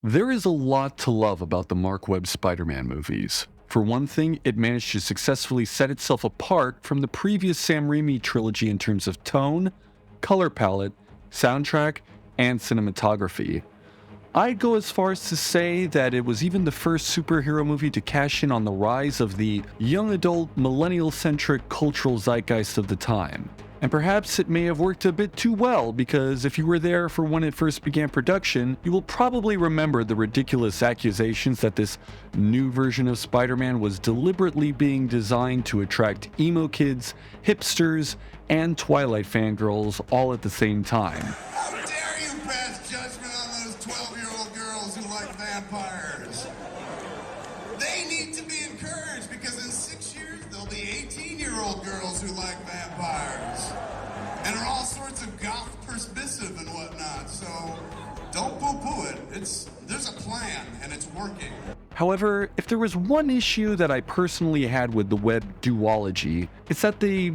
There is a lot to love about the Mark Webb Spider-Man movies. For one thing, it managed to successfully set itself apart from the previous Sam Raimi trilogy in terms of tone, color palette, soundtrack, and cinematography. I'd go as far as to say that it was even the first superhero movie to cash in on the rise of the young adult, millennial-centric cultural zeitgeist of the time. And perhaps it may have worked a bit too well, because if you were there for when it first began production, you will probably remember the ridiculous accusations that this new version of Spider-Man was deliberately being designed to attract emo kids, hipsters, and Twilight fangirls all at the same time. How dare you pass judgment on those 12-year-old girls who like vampires? They need to be encouraged, because in 6 years there'll be 18-year-old girls who like vampires. And are all sorts of goth permissive and whatnot, so don't poo-poo it. There's a plan, and it's working. However, if there was one issue that I personally had with the Webb duology, it's that they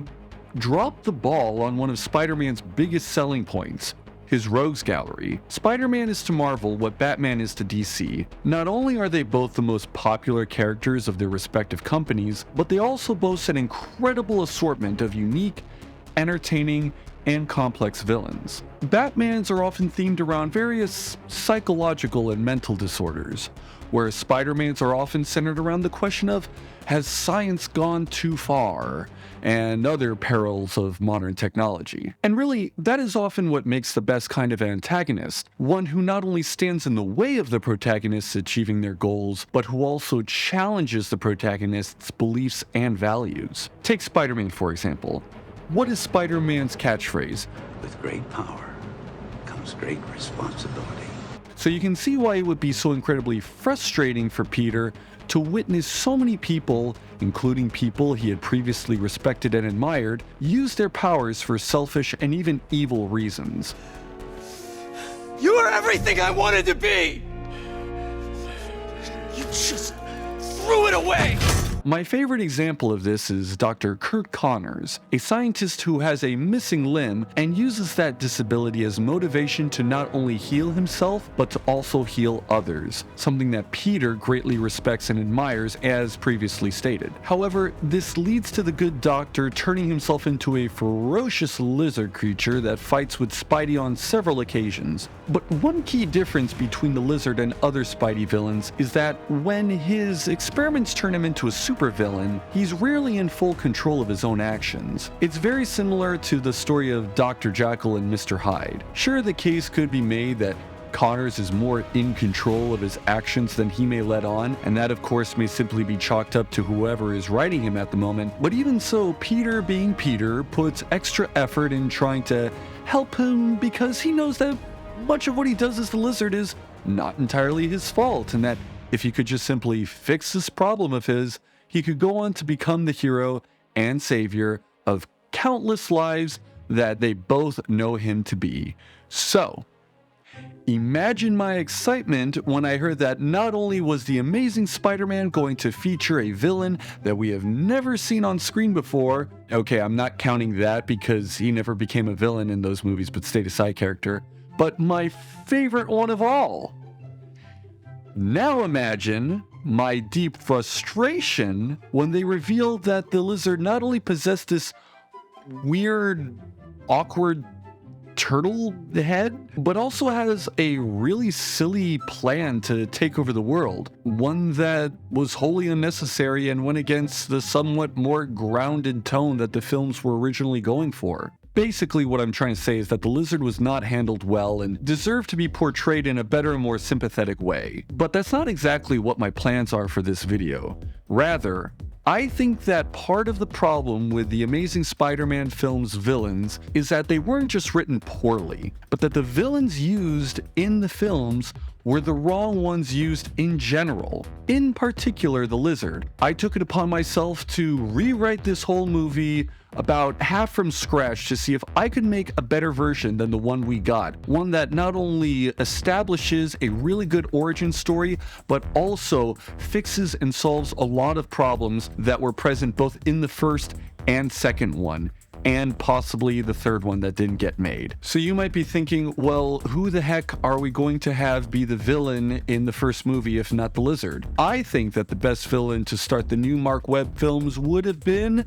dropped the ball on one of Spider-Man's biggest selling points, his rogues gallery. Spider-Man is to Marvel what Batman is to DC. Not only are they both the most popular characters of their respective companies, but they also boast an incredible assortment of unique, entertaining, and complex villains. Batman's are often themed around various psychological and mental disorders, whereas Spider-Man's are often centered around the question of, has science gone too far, and other perils of modern technology. And really, that is often what makes the best kind of antagonist, one who not only stands in the way of the protagonists achieving their goals, but who also challenges the protagonist's beliefs and values. Take Spider-Man, for example. What is Spider-Man's catchphrase? With great power comes great responsibility. So you can see why it would be so incredibly frustrating for Peter to witness so many people, including people he had previously respected and admired, use their powers for selfish and even evil reasons. You are everything I wanted to be! You just threw it away! My favorite example of this is Dr. Kurt Connors, a scientist who has a missing limb and uses that disability as motivation to not only heal himself, but to also heal others, something that Peter greatly respects and admires as previously stated. However, this leads to the good doctor turning himself into a ferocious lizard creature that fights with Spidey on several occasions. But one key difference between the lizard and other Spidey villains is that when his experiments turn him into a supervillain, he's rarely in full control of his own actions. It's very similar to the story of Dr. Jekyll and Mr. Hyde. Sure, the case could be made that Connors is more in control of his actions than he may let on, and that of course may simply be chalked up to whoever is writing him at the moment. But even so, Peter being Peter puts extra effort in trying to help him because he knows that much of what he does as the lizard is not entirely his fault, and that if he could just simply fix this problem of his, he could go on to become the hero and savior of countless lives that they both know him to be. So, imagine my excitement when I heard that not only was The Amazing Spider-Man going to feature a villain that we have never seen on screen before. Okay, I'm not counting that because he never became a villain in those movies but stayed a side character. But my favorite one of all. Now imagine my deep frustration when they revealed that the lizard not only possessed this weird, awkward turtle head, but also has a really silly plan to take over the world. One that was wholly unnecessary and went against the somewhat more grounded tone that the films were originally going for. Basically, what I'm trying to say is that the lizard was not handled well and deserved to be portrayed in a better and more sympathetic way. But that's not exactly what my plans are for this video. Rather, I think that part of the problem with the Amazing Spider-Man film's villains is that they weren't just written poorly, but that the villains used in the films were the wrong ones used in general. In particular, the lizard. I took it upon myself to rewrite this whole movie about half from scratch to see if I could make a better version than the one we got. One that not only establishes a really good origin story, but also fixes and solves a lot of problems that were present both in the first and second one. and possibly the third one that didn't get made. So you might be thinking, well, who the heck are we going to have be the villain in the first movie if not the Lizard? I think that the best villain to start the new Mark Webb films would have been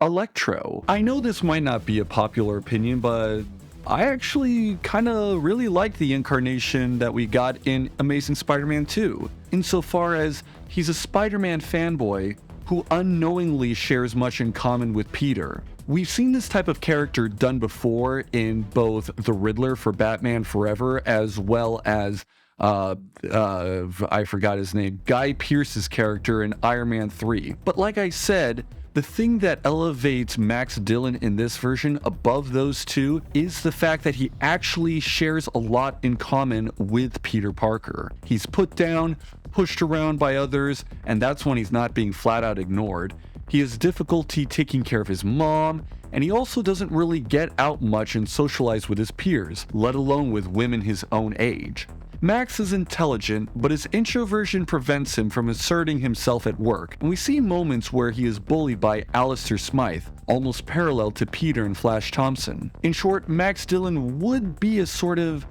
Electro. I know this might not be a popular opinion, but I actually kind of really like the incarnation that we got in Amazing Spider-Man 2, insofar as he's a Spider-Man fanboy who unknowingly shares much in common with Peter. We've seen this type of character done before in both the Riddler for Batman Forever, as well as I forgot his name, Guy Pearce's character in Iron Man 3. But like I said, the thing that elevates Max Dillon in this version above those two is the fact that he actually shares a lot in common with Peter Parker. He's put down, pushed around by others, and that's when he's not being flat out ignored. He has difficulty taking care of his mom, and he also doesn't really get out much and socialize with his peers, let alone with women his own age. Max is intelligent, but his introversion prevents him from asserting himself at work, and we see moments where he is bullied by Alistair Smythe, almost parallel to Peter and Flash Thompson. In short, Max Dillon would be a sort of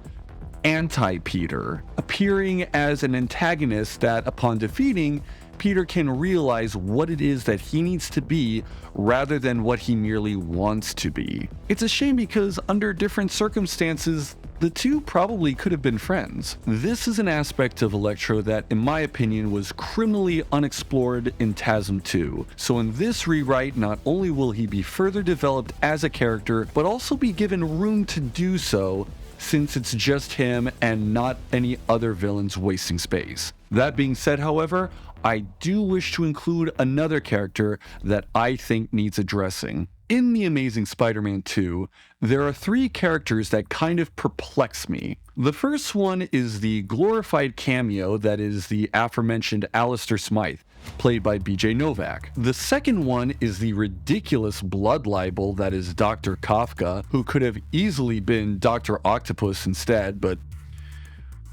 anti-Peter, appearing as an antagonist that, upon defeating, Peter can realize what it is that he needs to be rather than what he merely wants to be. It's a shame because under different circumstances, the two probably could have been friends. This is an aspect of Electro that, in my opinion, was criminally unexplored in TASM 2. So in this rewrite, not only will he be further developed as a character, but also be given room to do so, since it's just him and not any other villains wasting space. That being said, however, I do wish to include another character that I think needs addressing. In The Amazing Spider-Man 2, there are three characters that kind of perplex me. The first one is the glorified cameo that is the aforementioned Alistair Smythe, played by BJ Novak. The second one is the ridiculous blood libel that is Dr. Kafka, who could have easily been Dr. Octopus instead, but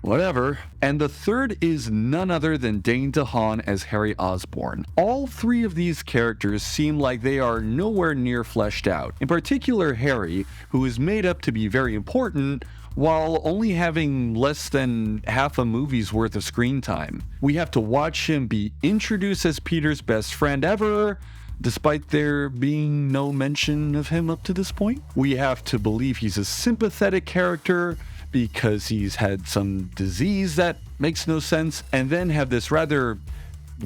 whatever. And the third is none other than Dane DeHaan as Harry Osborn. All three of these characters seem like they are nowhere near fleshed out. In particular, Harry, who is made up to be very important, while only having less than half a movie's worth of screen time. We have to watch him be introduced as Peter's best friend ever, despite there being no mention of him up to this point. We have to believe he's a sympathetic character because he's had some disease that makes no sense, and then have this rather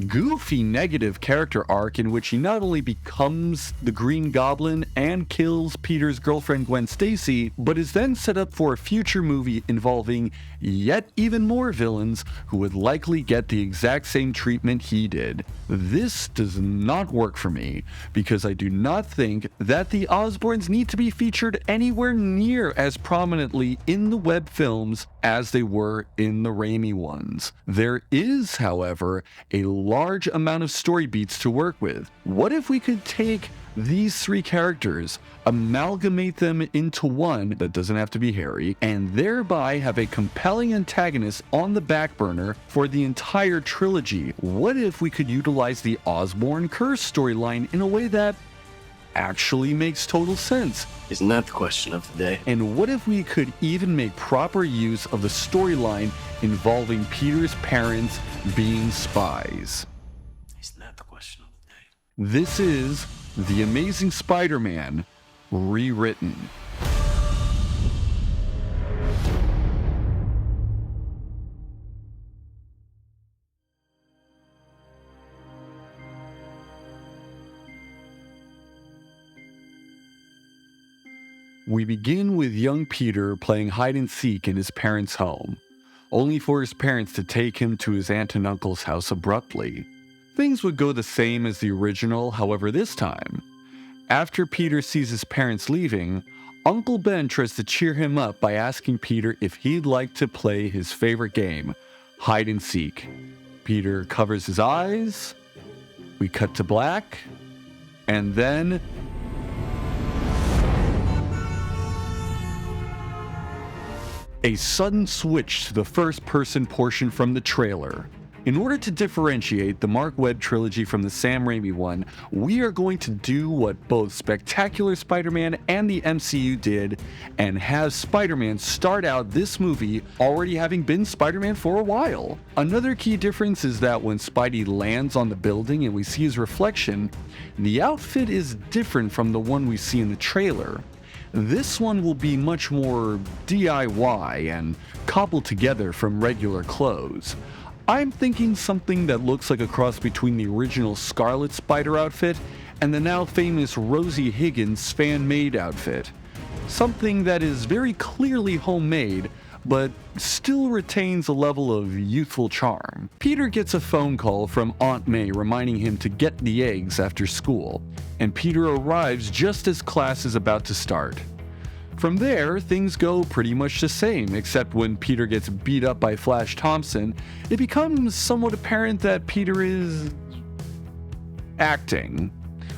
goofy negative character arc in which he not only becomes the Green Goblin and kills Peter's girlfriend Gwen Stacy, but is then set up for a future movie involving yet even more villains who would likely get the exact same treatment he did. This does not work for me, because I do not think that the Osborns need to be featured anywhere near as prominently in the Webb films as they were in the Raimi ones. There is, however, a large amount of story beats to work with. What if we could take these three characters, amalgamate them into one that doesn't have to be Harry, and thereby have a compelling antagonist on the back burner for the entire trilogy? What if we could utilize the Osborn Curse storyline in a way that actually makes total sense? Isn't that the question of the day? And what if we could even make proper use of the storyline involving Peter's parents being spies? Isn't that the question of the day? This is The Amazing Spider-Man Rewritten. We begin with young Peter playing hide-and-seek in his parents' home, only for his parents to take him to his aunt and uncle's house abruptly. Things would go the same as the original, however this time. After Peter sees his parents leaving, Uncle Ben tries to cheer him up by asking Peter if he'd like to play his favorite game, hide-and-seek. Peter covers his eyes, we cut to black, and then a sudden switch to the first-person portion from the trailer. In order to differentiate the Mark Webb trilogy from the Sam Raimi one, we are going to do what both Spectacular Spider-Man and the MCU did, and have Spider-Man start out this movie already having been Spider-Man for a while. Another key difference is that when Spidey lands on the building and we see his reflection, the outfit is different from the one we see in the trailer. This one will be much more DIY and cobbled together from regular clothes. I'm thinking something that looks like a cross between the original Scarlet Spider outfit and the now famous Rosie Higgins fan-made outfit. Something that is very clearly homemade, but still retains a level of youthful charm. Peter gets a phone call from Aunt May reminding him to get the eggs after school, and Peter arrives just as class is about to start. From there, things go pretty much the same, except when Peter gets beat up by Flash Thompson, it becomes somewhat apparent that Peter is acting.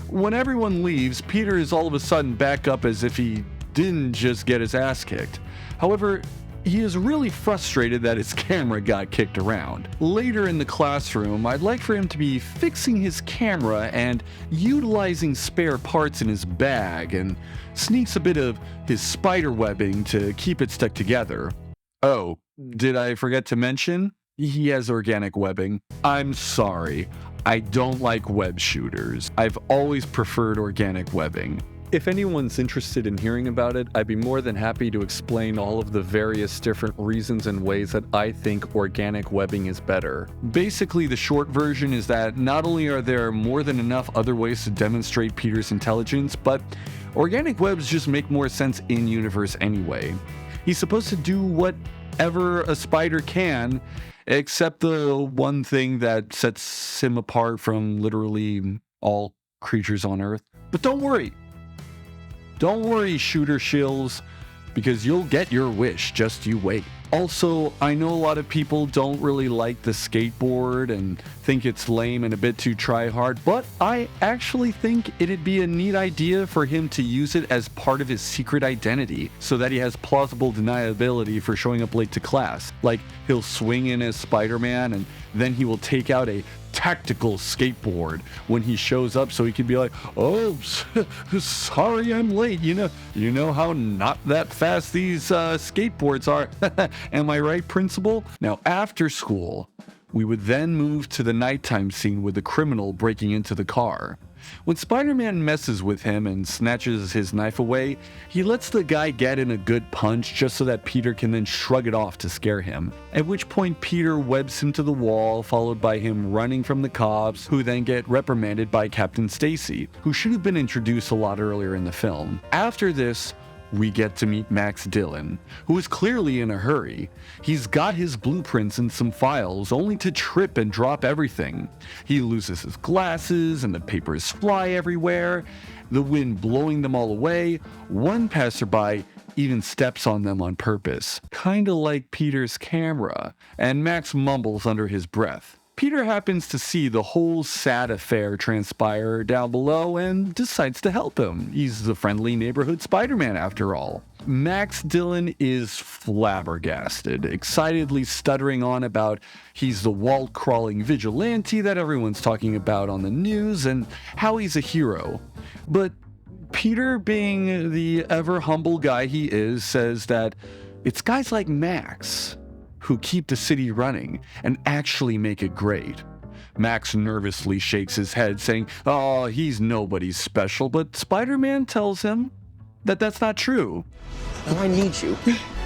When everyone leaves, Peter is all of a sudden back up as if he didn't just get his ass kicked. However, he is really frustrated that his camera got kicked around. Later in the classroom, I'd like for him to be fixing his camera and utilizing spare parts in his bag, and sneaks a bit of his spider webbing to keep it stuck together. Oh, did I forget to mention? He has organic webbing. I'm sorry, I don't like web shooters. I've always preferred organic webbing. If anyone's interested in hearing about it, I'd be more than happy to explain all of the various different reasons and ways that I think organic webbing is better. Basically, the short version is that not only are there more than enough other ways to demonstrate Peter's intelligence, but organic webs just make more sense in universe anyway. He's supposed to do whatever a spider can, except the one thing that sets him apart from literally all creatures on Earth. But don't worry, shooter shills, because you'll get your wish, just you wait. Also, I know a lot of people don't really like the skateboard and think it's lame and a bit too try-hard, but I actually think it'd be a neat idea for him to use it as part of his secret identity, so that he has plausible deniability for showing up late to class. Like, he'll swing in as Spider-Man and then he will take out a tactical skateboard when he shows up, so he can be like, oh, sorry I'm late, you know how not that fast these skateboards are. Am I right, principal? Now, after school, we would then move to the nighttime scene with the criminal breaking into the car. When Spider-Man messes with him and snatches his knife away, he lets the guy get in a good punch just so that Peter can then shrug it off to scare him. At which point Peter webs him to the wall, followed by him running from the cops, who then get reprimanded by Captain Stacy, who should have been introduced a lot earlier in the film. After this, we get to meet Max Dillon, who is clearly in a hurry. He's got his blueprints and some files, only to trip and drop everything. He loses his glasses, and the papers fly everywhere, the wind blowing them all away. One passerby even steps on them on purpose, kinda like Peter's camera, and Max mumbles under his breath. Peter happens to see the whole sad affair transpire down below and decides to help him. He's the friendly neighborhood Spider-Man after all. Max Dillon is flabbergasted, excitedly stuttering on about he's the wall-crawling vigilante that everyone's talking about on the news and how he's a hero. But Peter, being the ever-humble guy he is, says that it's guys like Max who keep the city running and actually make it great. Max nervously shakes his head, saying, oh, he's nobody's special, but Spider-Man tells him that that's not true. Oh, I need you.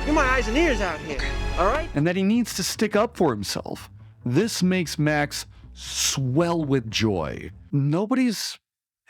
You're my eyes and ears out here, all right? And that he needs to stick up for himself. This makes Max swell with joy. Nobody's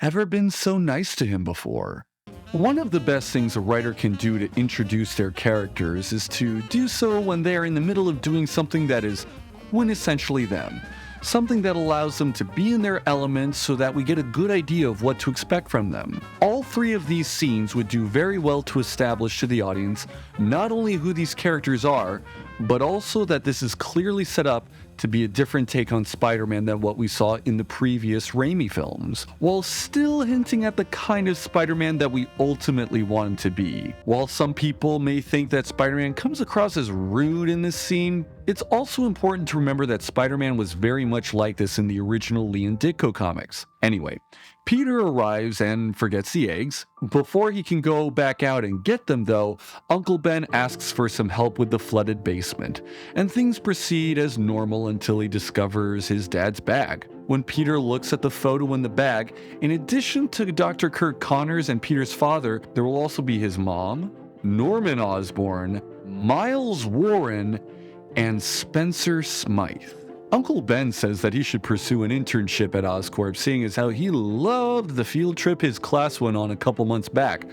ever been so nice to him before. One of the best things a writer can do to introduce their characters is to do so when they're in the middle of doing something that is quintessentially them. Something that allows them to be in their element so that we get a good idea of what to expect from them. All three of these scenes would do very well to establish to the audience not only who these characters are, but also that this is clearly set up to be a different take on Spider-Man than what we saw in the previous Raimi films, while still hinting at the kind of Spider-Man that we ultimately want him to be. While some people may think that Spider-Man comes across as rude in this scene, it's also important to remember that Spider-Man was very much like this in the original Lee and Ditko comics. Anyway, Peter arrives and forgets the eggs. Before he can go back out and get them though, Uncle Ben asks for some help with the flooded basement, and things proceed as normal until he discovers his dad's bag. When Peter looks at the photo in the bag, in addition to Dr. Kirk Connors and Peter's father, there will also be his mom, Norman Osborn, Miles Warren, and Spencer Smythe. Uncle Ben says that he should pursue an internship at Oscorp, seeing as how he loved the field trip his class went on a couple months back.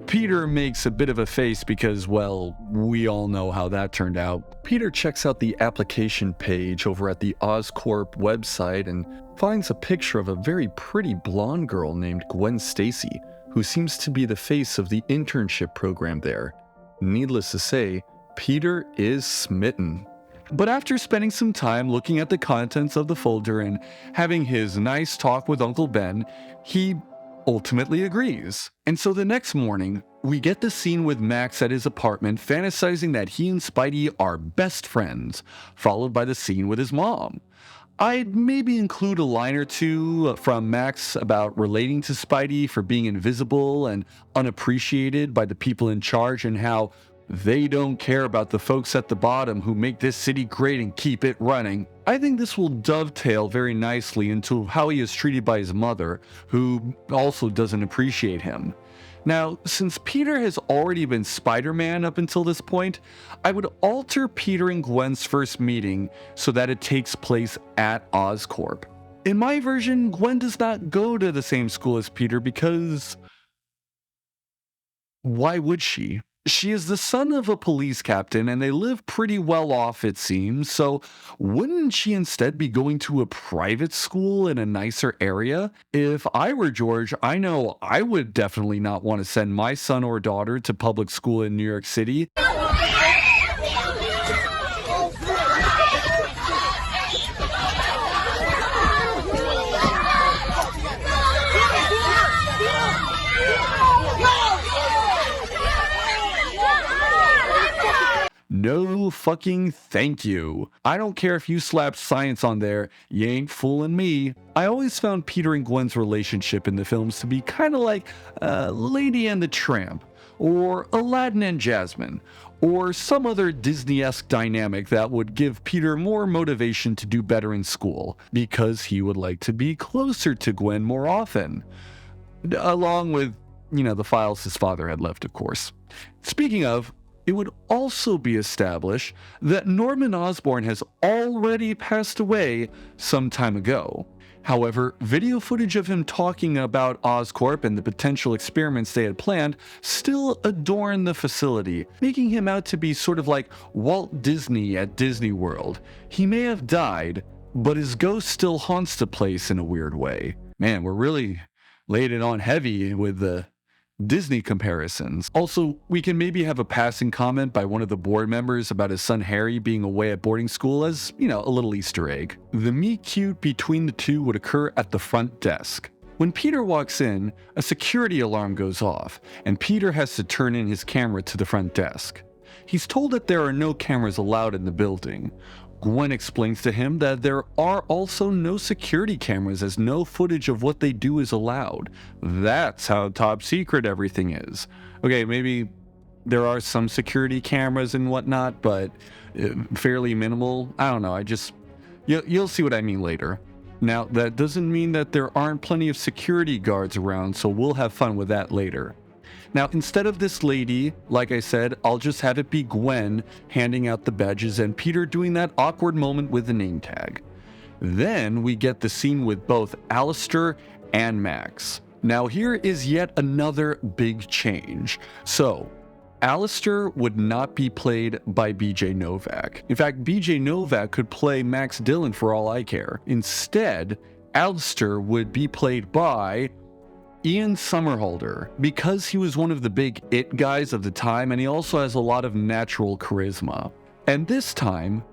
Peter makes a bit of a face because, well, we all know how that turned out. Peter checks out the application page over at the Oscorp website and finds a picture of a very pretty blonde girl named Gwen Stacy, who seems to be the face of the internship program there. Needless to say, Peter is smitten. But after spending some time looking at the contents of the folder and having his nice talk with Uncle Ben, he ultimately agrees. And so the next morning, we get the scene with Max at his apartment fantasizing that he and Spidey are best friends, followed by the scene with his mom. I'd maybe include a line or two from Max about relating to Spidey for being invisible and unappreciated by the people in charge and how they don't care about the folks at the bottom who make this city great and keep it running. I think this will dovetail very nicely into how he is treated by his mother, who also doesn't appreciate him. Now, since Peter has already been Spider-Man up until this point, I would alter Peter and Gwen's first meeting so that it takes place at Oscorp. In my version, Gwen does not go to the same school as Peter because why would she? She is the son of a police captain and they live pretty well off, it seems, so wouldn't she instead be going to a private school in a nicer area? If I were George, I know I would definitely not want to send my son or daughter to public school in New York City. No fucking thank you. I don't care if you slapped science on there, you ain't fooling me. I always found Peter and Gwen's relationship in the films to be kind of like Lady and the Tramp, or Aladdin and Jasmine, or some other Disney-esque dynamic that would give Peter more motivation to do better in school, because he would like to be closer to Gwen more often. Along with, the files his father had left, of course. Speaking of, it would also be established that Norman Osborn has already passed away some time ago. However, video footage of him talking about Oscorp and the potential experiments they had planned still adorn the facility, making him out to be sort of like Walt Disney at Disney World. He may have died, but his ghost still haunts the place in a weird way. Man, we're really laid it on heavy with the Disney comparisons. Also, we can maybe have a passing comment by one of the board members about his son Harry being away at boarding school as, a little Easter egg. The meet-cute between the two would occur at the front desk. When Peter walks in, a security alarm goes off, and Peter has to turn in his camera to the front desk. He's told that there are no cameras allowed in the building. Gwen explains to him that there are also no security cameras as no footage of what they do is allowed. That's how top secret everything is. Okay, maybe there are some security cameras and whatnot, but fairly minimal. I don't know, you'll see what I mean later. Now, that doesn't mean that there aren't plenty of security guards around, so we'll have fun with that later. Now, instead of this lady, like I said, I'll just have it be Gwen handing out the badges and Peter doing that awkward moment with the name tag. Then we get the scene with both Alistair and Max. Now, here is yet another big change. So, Alistair would not be played by BJ Novak. In fact, BJ Novak could play Max Dillon for all I care. Instead, Alistair would be played by Ian Somerhalder, because he was one of the big it guys of the time, and he also has a lot of natural charisma. And this time,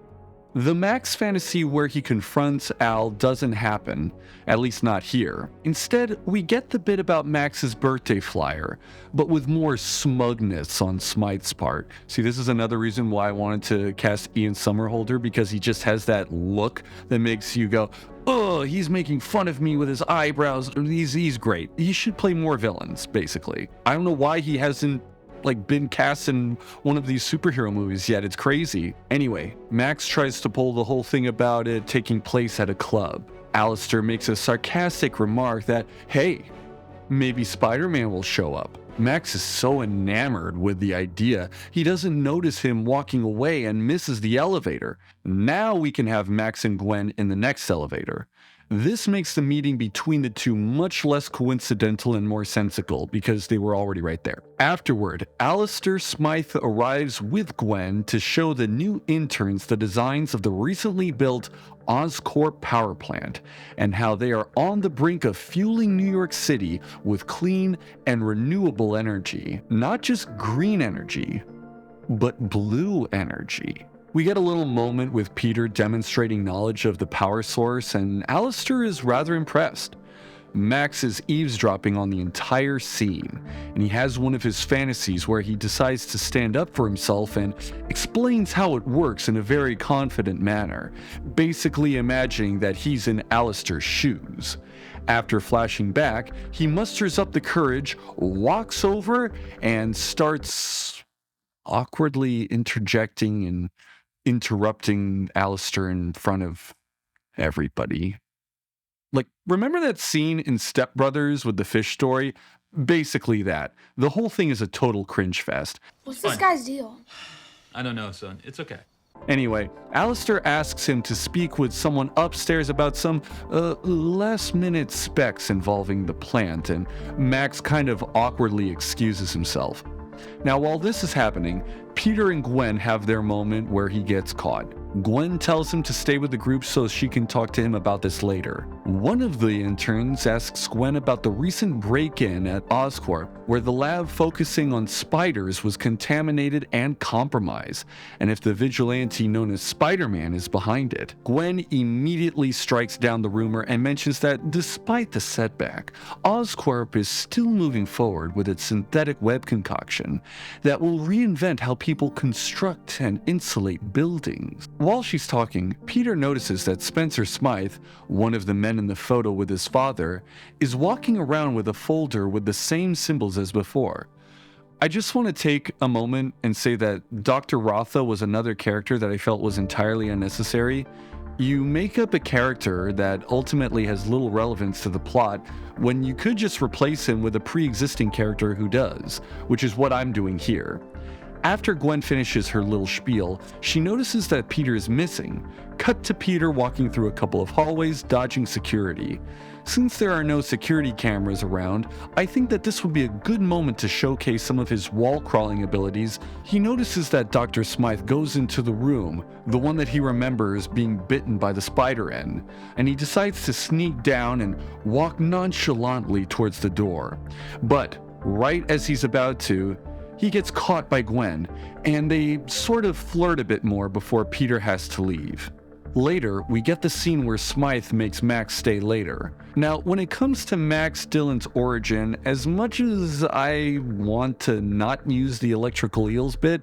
the Max fantasy where he confronts Al doesn't happen, at least not here. Instead, we get the bit about Max's birthday flyer, but with more smugness on Smythe's part. See, this is another reason why I wanted to cast Ian Somerhalder, because he just has that look that makes you go, oh, he's making fun of me with his eyebrows. He's great. He should play more villains, basically. I don't know why he hasn't been cast in one of these superhero movies yet. It's crazy. Anyway, Max tries to pull the whole thing about it taking place at a club. Alistair makes a sarcastic remark that, hey, maybe Spider-Man will show up. Max is so enamored with the idea, he doesn't notice him walking away and misses the elevator. Now we can have Max and Gwen in the next elevator. This makes the meeting between the two much less coincidental and more sensical because they were already right there. Afterward, Alistair Smythe arrives with Gwen to show the new interns the designs of the recently built Oscorp power plant and how they are on the brink of fueling New York City with clean and renewable energy. Not just green energy, but blue energy. We get a little moment with Peter demonstrating knowledge of the power source, and Alistair is rather impressed. Max is eavesdropping on the entire scene, and he has one of his fantasies where he decides to stand up for himself and explains how it works in a very confident manner, basically imagining that he's in Alistair's shoes. After flashing back, he musters up the courage, walks over, and starts awkwardly interjecting and interrupting Alistair in front of everybody. Remember that scene in Step Brothers with the fish story? Basically that. The whole thing is a total cringe fest. What's this guy's deal? I don't know, son. It's okay. Anyway, Alistair asks him to speak with someone upstairs about some last-minute specs involving the plant, and Max kind of awkwardly excuses himself. Now, while this is happening, Peter and Gwen have their moment where he gets caught. Gwen tells him to stay with the group so she can talk to him about this later. One of the interns asks Gwen about the recent break-in at Oscorp, where the lab focusing on spiders was contaminated and compromised, and if the vigilante known as Spider-Man is behind it. Gwen immediately strikes down the rumor and mentions that despite the setback, Oscorp is still moving forward with its synthetic web concoction that will reinvent how people construct and insulate buildings. While she's talking, Peter notices that Spencer Smythe, one of the men in the photo with his father, is walking around with a folder with the same symbols as before. I just want to take a moment and say that Dr. Rotha was another character that I felt was entirely unnecessary. You make up a character that ultimately has little relevance to the plot when you could just replace him with a pre-existing character who does, which is what I'm doing here. After Gwen finishes her little spiel, she notices that Peter is missing. Cut to Peter walking through a couple of hallways, dodging security. Since there are no security cameras around, I think that this would be a good moment to showcase some of his wall-crawling abilities. He notices that Dr. Smythe goes into the room, the one that he remembers being bitten by the spider in, and he decides to sneak down and walk nonchalantly towards the door. But right as he's about to, he gets caught by Gwen, and they sort of flirt a bit more before Peter has to leave. Later, we get the scene where Smythe makes Max stay later. Now, when it comes to Max Dillon's origin, as much as I want to not use the electrical eels bit,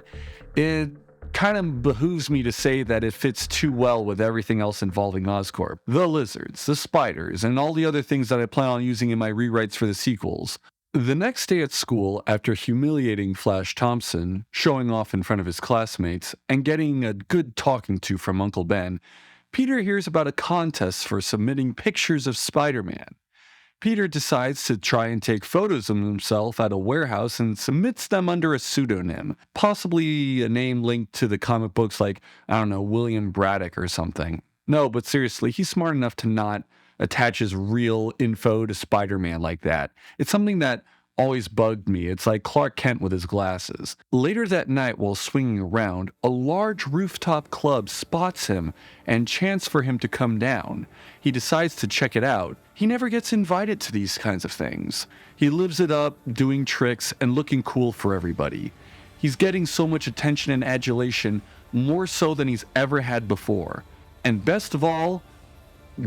it kind of behooves me to say that it fits too well with everything else involving Oscorp. The lizards, the spiders, and all the other things that I plan on using in my rewrites for the sequels. The next day at school, after humiliating Flash Thompson, showing off in front of his classmates, and getting a good talking to from Uncle Ben, Peter hears about a contest for submitting pictures of Spider-Man. Peter decides to try and take photos of himself at a warehouse and submits them under a pseudonym, possibly a name linked to the comic books like, William Braddock or something. No, but seriously, he's smart enough to not attaches real info to Spider-Man like that. It's something that always bugged me. It's like Clark Kent with his glasses. Later that night, while swinging around, a large rooftop club spots him and chants for him to come down. He decides to check it out. He never gets invited to these kinds of things. He lives it up, doing tricks and looking cool for everybody. He's getting so much attention and adulation, more so than he's ever had before. And best of all,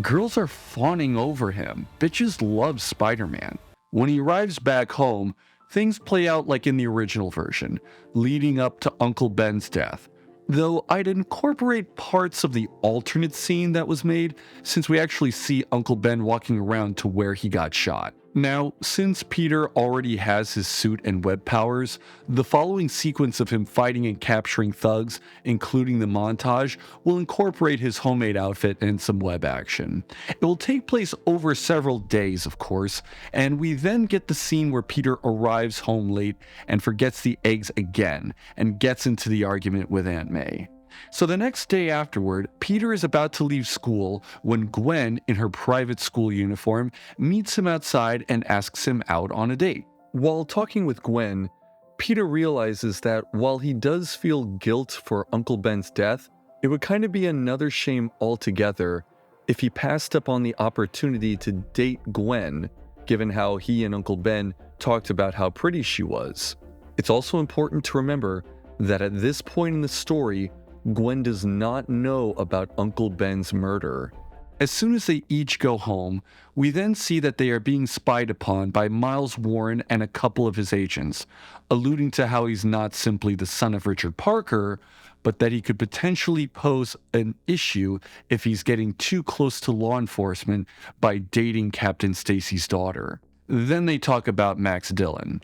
girls are fawning over him. Bitches love Spider-Man. When he arrives back home, things play out like in the original version, leading up to Uncle Ben's death. Though I'd incorporate parts of the alternate scene that was made, since we actually see Uncle Ben walking around to where he got shot. Now, since Peter already has his suit and web powers, the following sequence of him fighting and capturing thugs, including the montage, will incorporate his homemade outfit and some web action. It will take place over several days, of course, and we then get the scene where Peter arrives home late and forgets the eggs again, and gets into the argument with Aunt May. So the next day afterward, Peter is about to leave school when Gwen, in her private school uniform, meets him outside and asks him out on a date. While talking with Gwen, Peter realizes that while he does feel guilt for Uncle Ben's death, it would kind of be another shame altogether if he passed up on the opportunity to date Gwen, given how he and Uncle Ben talked about how pretty she was. It's also important to remember that at this point in the story, Gwen does not know about Uncle Ben's murder. As soon as they each go home, we then see that they are being spied upon by Miles Warren and a couple of his agents, alluding to how he's not simply the son of Richard Parker, but that he could potentially pose an issue if he's getting too close to law enforcement by dating Captain Stacy's daughter. Then they talk about Max Dillon,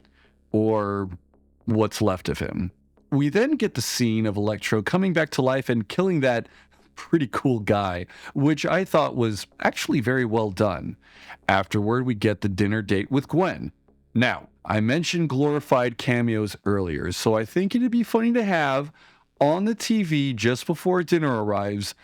or what's left of him. We then get the scene of Electro coming back to life and killing that pretty cool guy, which I thought was actually very well done. Afterward, we get the dinner date with Gwen. Now, I mentioned glorified cameos earlier, so I think it'd be funny to have, on the TV just before dinner arrives,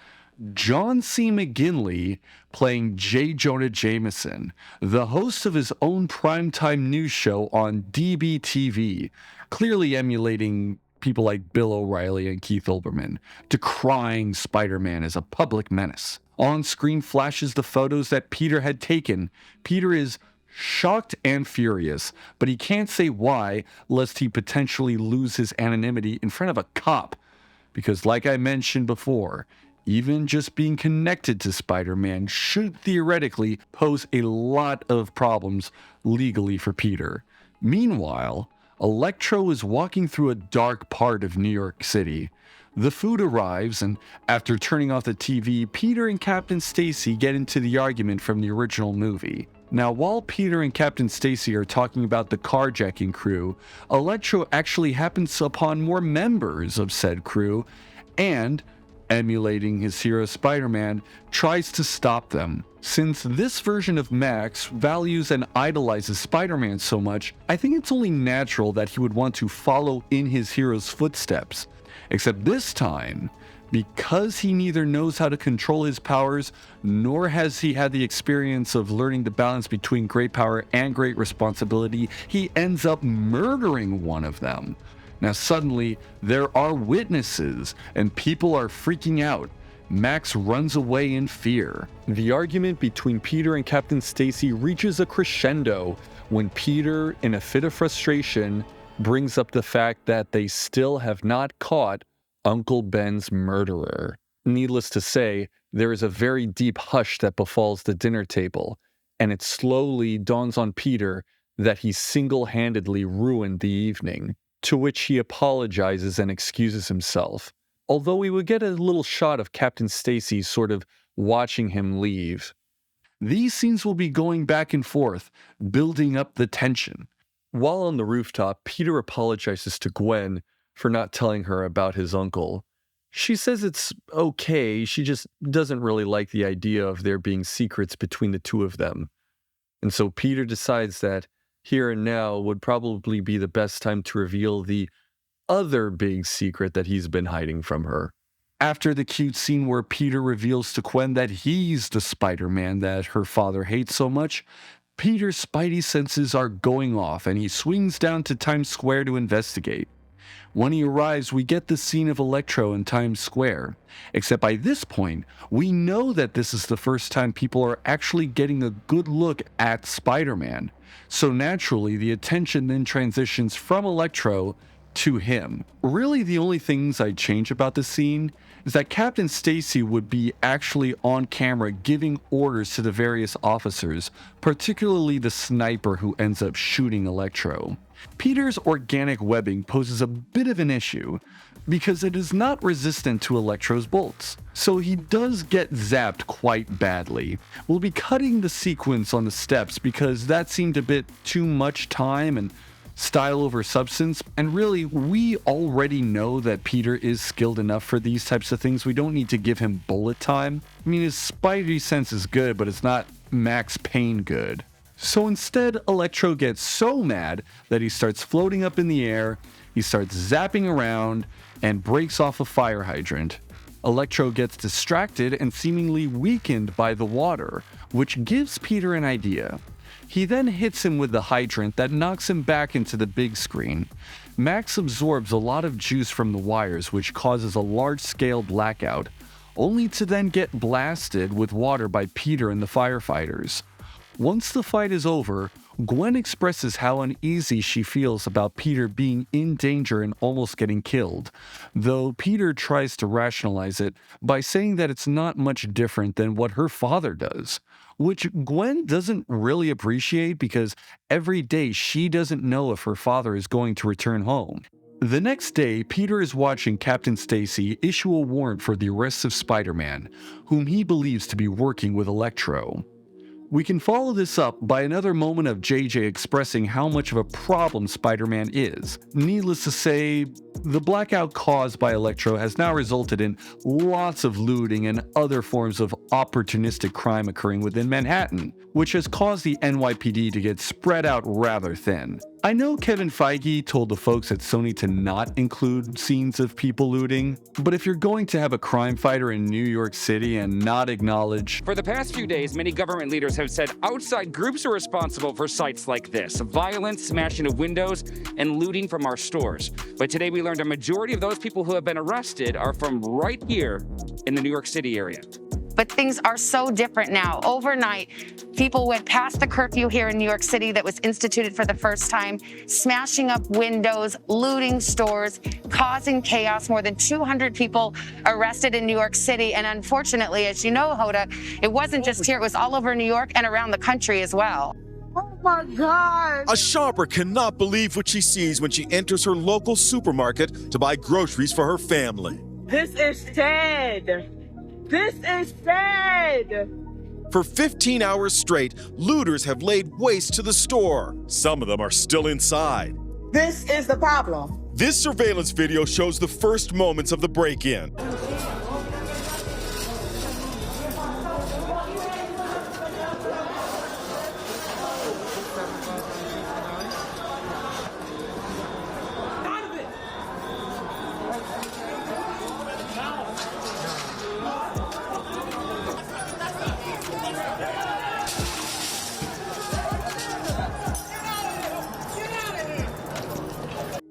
John C. McGinley playing J. Jonah Jameson, the host of his own primetime news show on DBTV, clearly emulating people like Bill O'Reilly and Keith Olbermann, decrying Spider-Man as a public menace. On screen flashes the photos that Peter had taken. Peter is shocked and furious, but he can't say why, lest he potentially lose his anonymity in front of a cop. Because like I mentioned before, even just being connected to Spider-Man should theoretically pose a lot of problems legally for Peter. Meanwhile, Electro is walking through a dark part of New York City. The food arrives, and after turning off the TV, Peter and Captain Stacy get into the argument from the original movie. Now, while Peter and Captain Stacy are talking about the carjacking crew, Electro actually happens upon more members of said crew, and, emulating his hero Spider-Man, tries to stop them. Since this version of Max values and idolizes Spider-Man so much, I think it's only natural that he would want to follow in his hero's footsteps. Except this time, because he neither knows how to control his powers, nor has he had the experience of learning the balance between great power and great responsibility, he ends up murdering one of them. Now suddenly, there are witnesses, and people are freaking out. Max runs away in fear. The argument between Peter and Captain Stacy reaches a crescendo when Peter, in a fit of frustration, brings up the fact that they still have not caught Uncle Ben's murderer. Needless to say, there is a very deep hush that befalls the dinner table, and it slowly dawns on Peter that he single-handedly ruined the evening, to which he apologizes and excuses himself. Although we would get a little shot of Captain Stacy sort of watching him leave. These scenes will be going back and forth, building up the tension. While on the rooftop, Peter apologizes to Gwen for not telling her about his uncle. She says it's okay, she just doesn't really like the idea of there being secrets between the two of them. And so Peter decides that here and now would probably be the best time to reveal the other big secret that he's been hiding from her. After the cute scene where Peter reveals to Gwen that he's the Spider-Man that her father hates so much, Peter's spidey senses are going off and he swings down to Times Square to investigate. When he arrives, we get the scene of Electro in Times Square. Except by this point, we know that this is the first time people are actually getting a good look at Spider-Man. So naturally, the attention then transitions from Electro to him. Really, the only things I'd change about this scene is that Captain Stacy would be actually on camera giving orders to the various officers, particularly the sniper who ends up shooting Electro. Peter's organic webbing poses a bit of an issue, because it is not resistant to Electro's bolts, so he does get zapped quite badly. We'll be cutting the sequence on the steps because that seemed a bit too much time and style over substance, and really, we already know that Peter is skilled enough for these types of things. We don't need to give him bullet time. I mean, his spidey sense is good, but it's not Max Payne good. So instead, Electro gets so mad that he starts floating up in the air, he starts zapping around, and breaks off a fire hydrant. Electro gets distracted and seemingly weakened by the water, which gives Peter an idea. He then hits him with the hydrant that knocks him back into the big screen. Max absorbs a lot of juice from the wires, which causes a large-scale blackout, only to then get blasted with water by Peter and the firefighters. Once the fight is over, Gwen expresses how uneasy she feels about Peter being in danger and almost getting killed, though Peter tries to rationalize it by saying that it's not much different than what her father does, which Gwen doesn't really appreciate because every day she doesn't know if her father is going to return home. The next day, Peter is watching Captain Stacy issue a warrant for the arrest of Spider-Man, whom he believes to be working with Electro. We can follow this up by another moment of JJ expressing how much of a problem Spider-Man is. Needless to say, the blackout caused by Electro has now resulted in lots of looting and other forms of opportunistic crime occurring within Manhattan, which has caused the NYPD to get spread out rather thin. I know Kevin Feige told the folks at Sony to not include scenes of people looting, but if you're going to have a crime fighter in New York City and not acknowledge... For the past few days, many government leaders have said outside groups are responsible for sites like this, violence, smashing of windows, and looting from our stores. But today we learned a majority of those people who have been arrested are from right here in the New York City area. But things are so different now. Overnight, people went past the curfew here in New York City that was instituted for the first time, smashing up windows, looting stores, causing chaos. More than 200 people arrested in New York City. And unfortunately, as you know, Hoda, it wasn't just here, it was all over New York and around the country as well. Oh my God! A shopper cannot believe what she sees when she enters her local supermarket to buy groceries for her family. This is sad. This is sad! For 15 hours straight, looters have laid waste to the store. Some of them are still inside. This is the problem. This surveillance video shows the first moments of the break-in.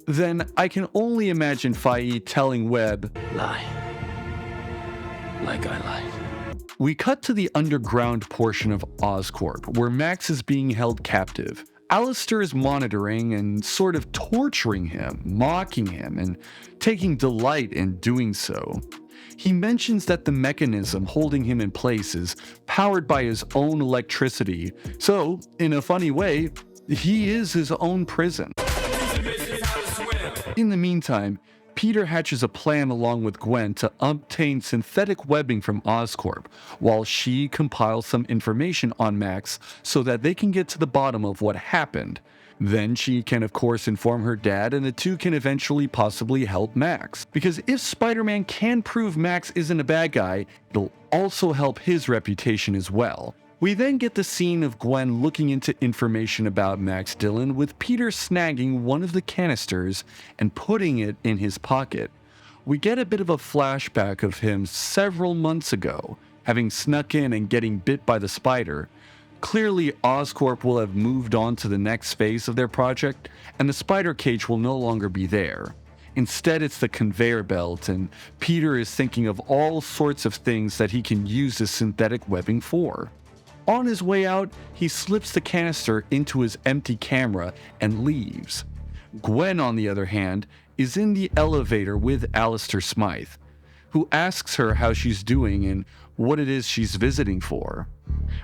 Then I can only imagine Feige telling Webb, Lie. Like I lied. We cut to the underground portion of Oscorp, where Max is being held captive. Alistair is monitoring and sort of torturing him, mocking him, and taking delight in doing so. He mentions that the mechanism holding him in place is powered by his own electricity, so, in a funny way, he is his own prison. In the meantime, Peter hatches a plan along with Gwen to obtain synthetic webbing from Oscorp, while she compiles some information on Max so that they can get to the bottom of what happened. Then she can of course inform her dad, and the two can eventually possibly help Max. Because if Spider-Man can prove Max isn't a bad guy, it'll also help his reputation as well. We then get the scene of Gwen looking into information about Max Dillon, with Peter snagging one of the canisters and putting it in his pocket. We get a bit of a flashback of him several months ago, having snuck in and getting bit by the spider. Clearly, Oscorp will have moved on to the next phase of their project, and the spider cage will no longer be there. Instead, it's the conveyor belt, and Peter is thinking of all sorts of things that he can use this synthetic webbing for. On his way out, he slips the canister into his empty camera and leaves. Gwen, on the other hand, is in the elevator with Alistair Smythe, who asks her how she's doing and what it is she's visiting for.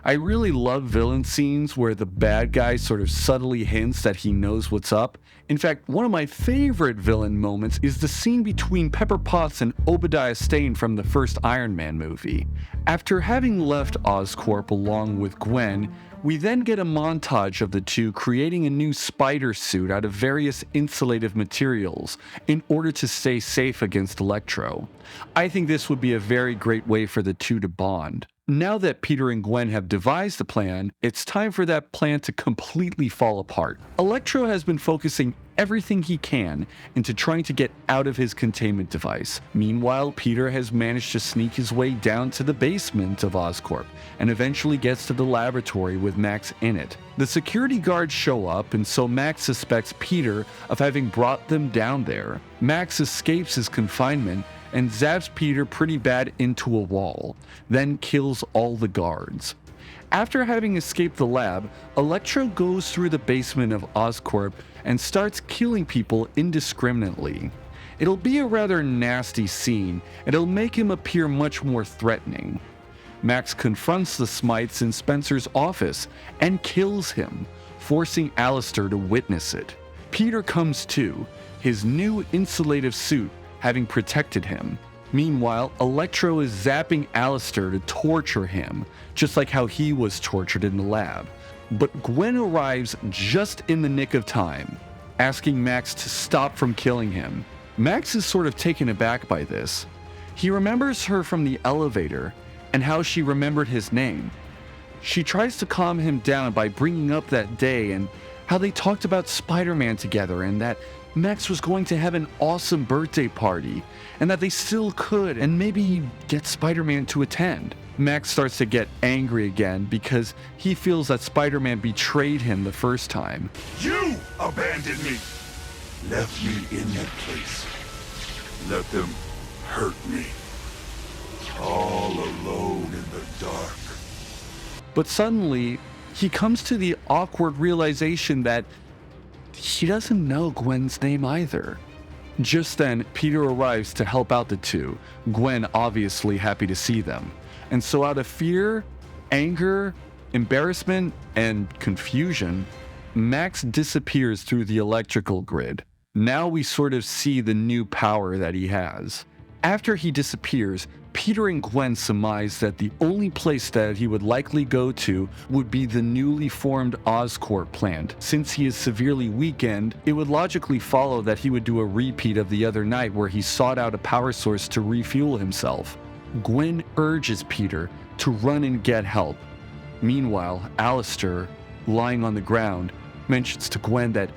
I really love villain scenes where the bad guy sort of subtly hints that he knows what's up. In fact, one of my favorite villain moments is the scene between Pepper Potts and Obadiah Stane from the first Iron Man movie. After having left Oscorp along with Gwen, we then get a montage of the two creating a new spider suit out of various insulative materials in order to stay safe against Electro. I think this would be a very great way for the two to bond. Now that Peter and Gwen have devised the plan, it's time for that plan to completely fall apart. Electro has been focusing everything he can into trying to get out of his containment device. Meanwhile, Peter has managed to sneak his way down to the basement of Oscorp and eventually gets to the laboratory with Max in it. The security guards show up, and so Max suspects Peter of having brought them down there. Max escapes his confinement and zaps Peter pretty bad into a wall, then kills all the guards. After having escaped the lab, Electro goes through the basement of Oscorp and starts killing people indiscriminately. It'll be a rather nasty scene, and it'll make him appear much more threatening. Max confronts the Smythes in Spencer's office and kills him, forcing Alistair to witness it. Peter comes to, his new insulative suit having protected him. Meanwhile, Electro is zapping Alistair to torture him, just like how he was tortured in the lab. But Gwen arrives just in the nick of time, asking Max to stop from killing him. Max is sort of taken aback by this. He remembers her from the elevator and how she remembered his name. She tries to calm him down by bringing up that day and how they talked about Spider-Man together and that Max was going to have an awesome birthday party, and that they still could and maybe get Spider-Man to attend. Max starts to get angry again because he feels that Spider-Man betrayed him the first time. You abandoned me. Left me in that place. Let them hurt me. All alone in the dark. But suddenly, he comes to the awkward realization that he doesn't know Gwen's name either. Just then, Peter arrives to help out the two, Gwen obviously happy to see them. And so out of fear, anger, embarrassment, and confusion, Max disappears through the electrical grid. Now we sort of see the new power that he has. After he disappears, Peter and Gwen surmise that the only place that he would likely go to would be the newly formed Oscorp plant. Since he is severely weakened, it would logically follow that he would do a repeat of the other night where he sought out a power source to refuel himself. Gwen urges Peter to run and get help. Meanwhile, Alistair, lying on the ground, mentions to Gwen that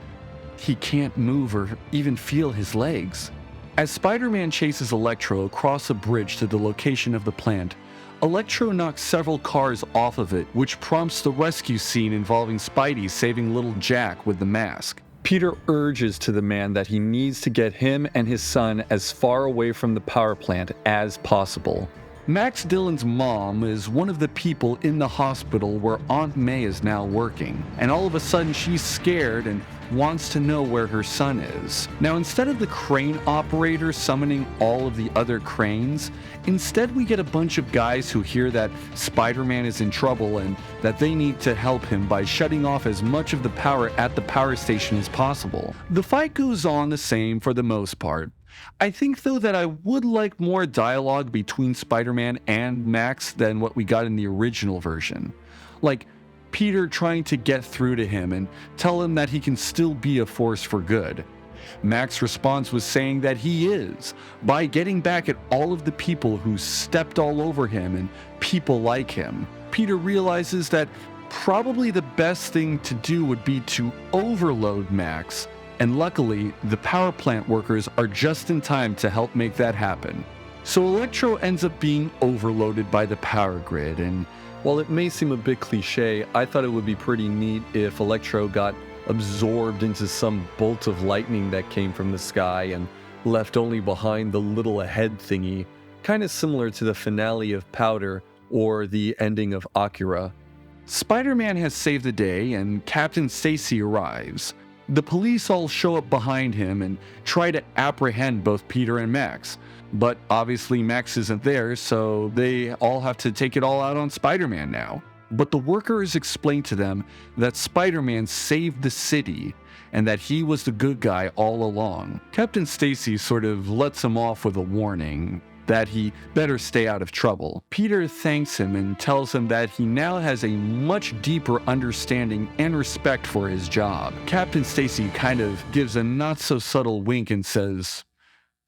he can't move or even feel his legs. As Spider-Man chases Electro across a bridge to the location of the plant, Electro knocks several cars off of it, which prompts the rescue scene involving Spidey saving little Jack with the mask. Peter urges to the man that he needs to get him and his son as far away from the power plant as possible. Max Dillon's mom is one of the people in the hospital where Aunt May is now working, and all of a sudden she's scared and wants to know where her son is. Now, instead of the crane operator summoning all of the other cranes, instead we get a bunch of guys who hear that Spider-Man is in trouble and that they need to help him by shutting off as much of the power at the power station as possible. The fight goes on the same for the most part. I think, though, that I would like more dialogue between Spider-Man and Max than what we got in the original version. Like, Peter trying to get through to him and tell him that he can still be a force for good. Max's response was saying that he is, by getting back at all of the people who stepped all over him and people like him. Peter realizes that probably the best thing to do would be to overload Max, and luckily, the power plant workers are just in time to help make that happen. So Electro ends up being overloaded by the power grid, and while it may seem a bit cliche, I thought it would be pretty neat if Electro got absorbed into some bolt of lightning that came from the sky and left only behind the little head thingy, kind of similar to the finale of Powder or the ending of Akira. Spider-Man has saved the day and Captain Stacy arrives. The police all show up behind him and try to apprehend both Peter and Max. But obviously Max isn't there, so they all have to take it all out on Spider-Man now. But the workers explain to them that Spider-Man saved the city and that he was the good guy all along. Captain Stacy sort of lets him off with a warning that he better stay out of trouble. Peter thanks him and tells him that he now has a much deeper understanding and respect for his job. Captain Stacy kind of gives a not-so-subtle wink and says,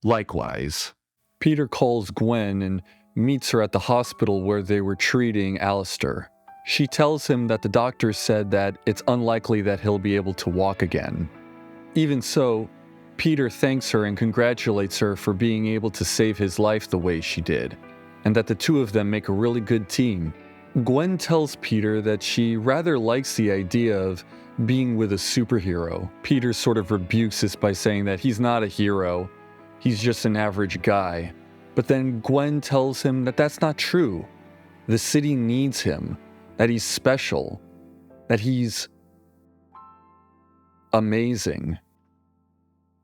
"Likewise." Peter calls Gwen and meets her at the hospital where they were treating Alistair. She tells him that the doctor said that it's unlikely that he'll be able to walk again. Even so, Peter thanks her and congratulates her for being able to save his life the way she did, and that the two of them make a really good team. Gwen tells Peter that she rather likes the idea of being with a superhero. Peter sort of rebukes this by saying that he's not a hero, he's just an average guy. But then Gwen tells him that that's not true. The city needs him, that he's special, that he's amazing.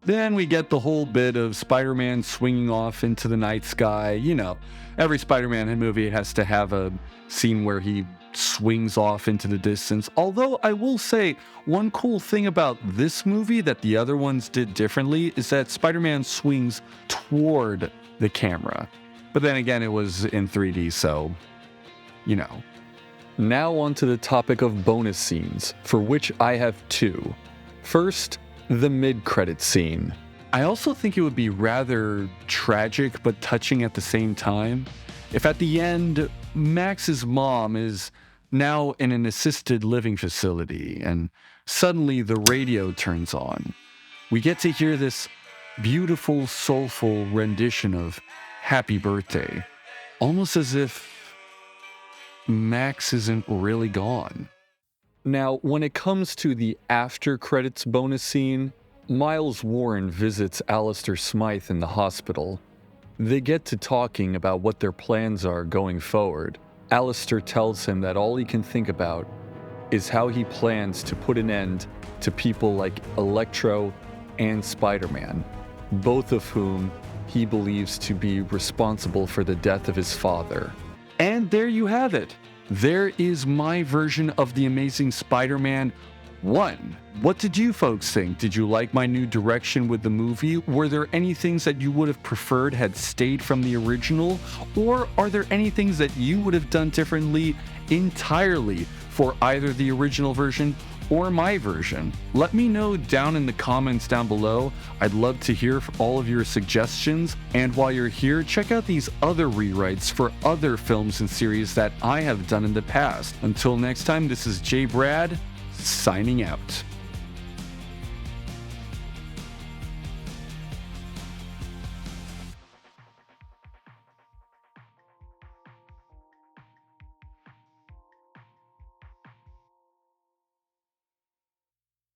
Then we get the whole bit of Spider-Man swinging off into the night sky. You know, every Spider-Man movie has to have a scene where he swings off into the distance. Although I will say, one cool thing about this movie that the other ones did differently is that Spider-Man swings toward the camera. But then again, it was in 3D, so, you know. Now on to the topic of bonus scenes, for which I have two. First, the mid-credit scene. I also think it would be rather tragic but touching at the same time if at the end, Max's mom is now in an assisted living facility and suddenly the radio turns on. We get to hear this beautiful, soulful rendition of Happy Birthday, almost as if Max isn't really gone. Now, when it comes to the after credits bonus scene, Miles Warren visits Alistair Smythe in the hospital. They get to talking about what their plans are going forward. Alistair tells him that all he can think about is how he plans to put an end to people like Electro and Spider-Man, both of whom he believes to be responsible for the death of his father. And there you have it. There is my version of The Amazing Spider-Man 1. What did you folks think? Did you like my new direction with the movie? Were there any things that you would have preferred had stayed from the original? Or are there any things that you would have done differently entirely for either the original version or my version? Let me know down in the comments down below. I'd love to hear all of your suggestions. And while you're here, check out these other rewrites for other films and series that I have done in the past. Until next time, this is Jay Brad, signing out.